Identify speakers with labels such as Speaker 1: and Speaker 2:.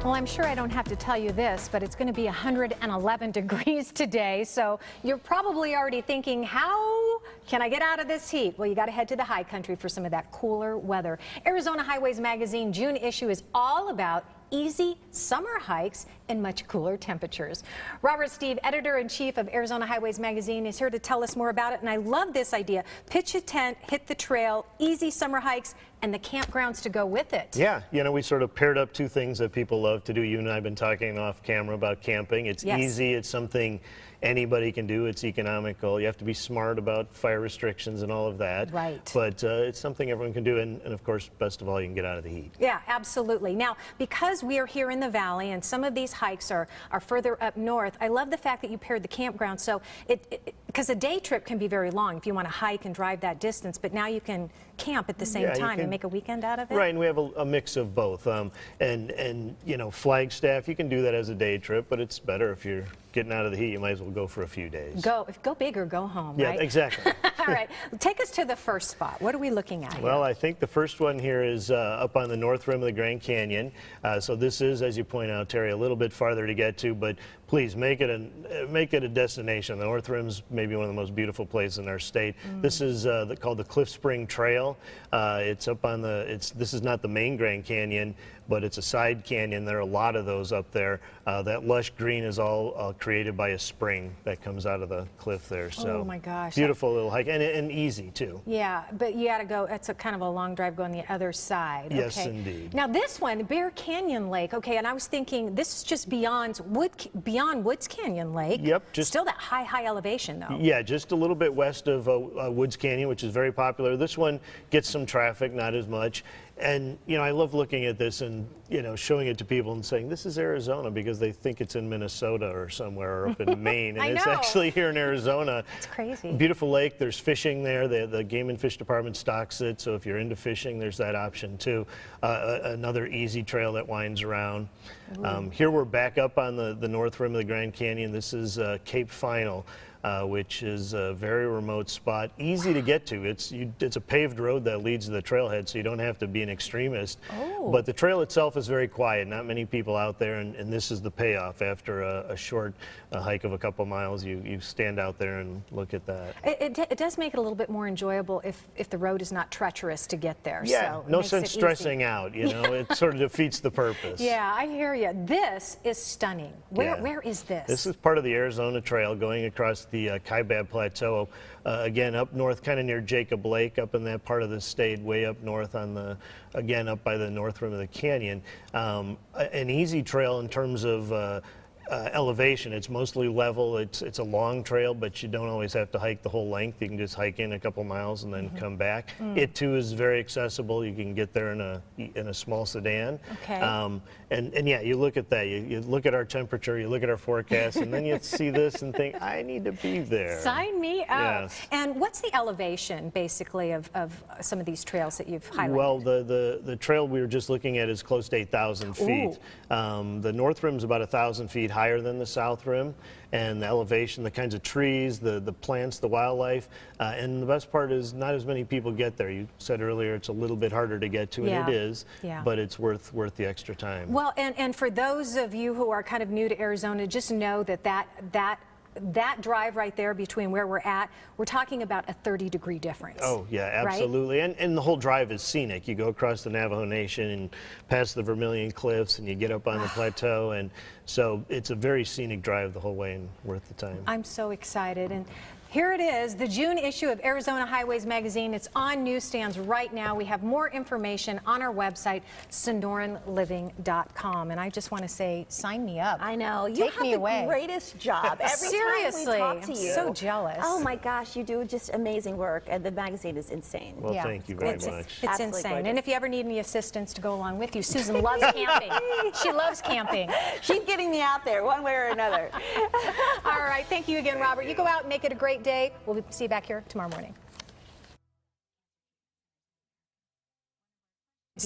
Speaker 1: Well, I'm sure I don't have to tell you this, but it's going to be 111 degrees today. So you're probably already thinking, how can I get out of this heat? Well, you got to head to the high country for some of that cooler weather. Arizona Highways Magazine June issue is all about easy summer hikes in much cooler temperatures. Robert Steve, editor-in-chief of Arizona Highways Magazine, is here to tell us more about it. And I love this idea. Pitch a tent, hit the trail, easy summer hikes, and the campgrounds to go with it.
Speaker 2: Yeah, you know, we sort of paired up two things that people love to do. You and I have been talking off camera about camping. It's easy, it's something anybody can do, it's economical. You have to be smart about fire restrictions and all of that.
Speaker 1: Right.
Speaker 2: But it's something everyone can do, and of course, best of all, you can get out of the heat.
Speaker 1: Yeah, absolutely. Now, because we are here in the valley and some of these hikes are further up north, I love the fact that you paired the campground. So because a day trip can be very long if you want to hike and drive that distance, but now you can camp at the same time and make a weekend out of it.
Speaker 2: Right, and we have a mix of both. And you know, Flagstaff, you can do that as a day trip, but it's better if you're getting out of the heat, you might as well go for a few days.
Speaker 1: Go big or go home,
Speaker 2: yeah,
Speaker 1: right?
Speaker 2: Yeah, exactly.
Speaker 1: All right, take us to the first spot. What are we looking at here?
Speaker 2: Well, I think the first one here is up on the north rim of the Grand Canyon. So this is, as you point out, Terry, a little bit farther to get to, but please make it a destination. The North Rim's maybe one of the most beautiful places in our state. This is called the Cliff Spring Trail. It's up on this is not the main Grand Canyon, but it's a side canyon. There are a lot of those up there. That lush green is all created by a spring that comes out of the cliff there. So
Speaker 1: oh my gosh,
Speaker 2: beautiful little hike, and easy too.
Speaker 1: Yeah, but you got to go. It's a kind of a long drive going the other side.
Speaker 2: Yes,
Speaker 1: okay.
Speaker 2: indeed.
Speaker 1: Now this one, Bear Canyon Lake. Okay, and I was thinking this is just beyond Woods Canyon Lake.
Speaker 2: Yep.
Speaker 1: Still that high elevation though.
Speaker 2: Yeah, just a little bit west of Woods Canyon, which is very popular. This one gets some traffic, not as much. And, you know, I love looking at this and, you know, showing it to people and saying, this is Arizona, because they think it's in Minnesota or somewhere, or up in Maine. And it's actually here in Arizona.
Speaker 1: It's crazy.
Speaker 2: Beautiful lake. There's fishing there. The Game and Fish Department stocks it. So if you're into fishing, there's that option too. Another easy trail that winds around. Here we're back up on the north rim of the Grand Canyon. This is Cape Final. Which is a very remote spot, easy to get to. It's a paved road that leads to the trailhead, so you don't have to be an extremist.
Speaker 1: Oh.
Speaker 2: But the trail itself is very quiet, not many people out there, and this is the payoff. After a short hike of a couple miles, you stand out there and look at that.
Speaker 1: It does make it a little bit more enjoyable if the road is not treacherous to get there.
Speaker 2: Yeah,
Speaker 1: so
Speaker 2: no sense stressing out, you know, it sort of defeats the purpose.
Speaker 1: Yeah, I hear you. This is stunning. Where is this?
Speaker 2: This is part of the Arizona Trail going across the Kaibab Plateau, again up north, kind of near Jacob Lake, up in that part of the state, way up north on again up by the north rim of the canyon. An easy trail in terms of elevation. It's mostly level. It's a long trail, but you don't always have to hike the whole length. You can just hike in a couple miles and then come back. It too is very accessible. You can get there in a small sedan.
Speaker 1: Okay.
Speaker 2: And yeah, you look at that. You look at our temperature. You look at our forecast, and then you see this and think, I need to be there.
Speaker 1: Sign me up.
Speaker 2: Yes.
Speaker 1: And what's the elevation, basically, of some of these trails that you've highlighted?
Speaker 2: Well, the trail we were just looking at is close to 8,000 feet. The north rim's about 1,000 feet higher than the south rim, and the elevation, the kinds of trees, the plants, the wildlife, and the best part is not as many people get there. You said earlier it's a little bit harder to get to, and it is, but it's worth the extra time.
Speaker 1: Well, and for those of you who are kind of new to Arizona, just know that drive right there between where we're at, we're talking about a 30-degree difference.
Speaker 2: Oh, yeah, absolutely. Right? And the whole drive is scenic. You go across the Navajo Nation and past the Vermilion Cliffs, and you get up on the plateau, and so it's a very scenic drive the whole way and worth the time.
Speaker 1: I'm so excited. And here it is, the June issue of Arizona Highways Magazine. It's on newsstands right now. We have more information on our website, sonoranliving.com. And I just want to say, sign me up.
Speaker 3: I know. You
Speaker 1: Take
Speaker 3: have
Speaker 1: me
Speaker 3: the
Speaker 1: away.
Speaker 3: greatest job. Every
Speaker 1: Seriously,
Speaker 3: time we talk to you.
Speaker 1: I'm so jealous.
Speaker 3: Oh my gosh, you do just amazing work, and the magazine is insane.
Speaker 2: Well, thank you very much.
Speaker 1: It's
Speaker 3: Absolutely
Speaker 1: insane.
Speaker 3: gorgeous.
Speaker 1: And if you ever need any assistance to go along with you, Susan loves camping. She loves camping.
Speaker 3: She's getting me out there one way or another.
Speaker 1: All right, thank you again, Robert. You go out and make it a great day. We'll see you back here tomorrow morning.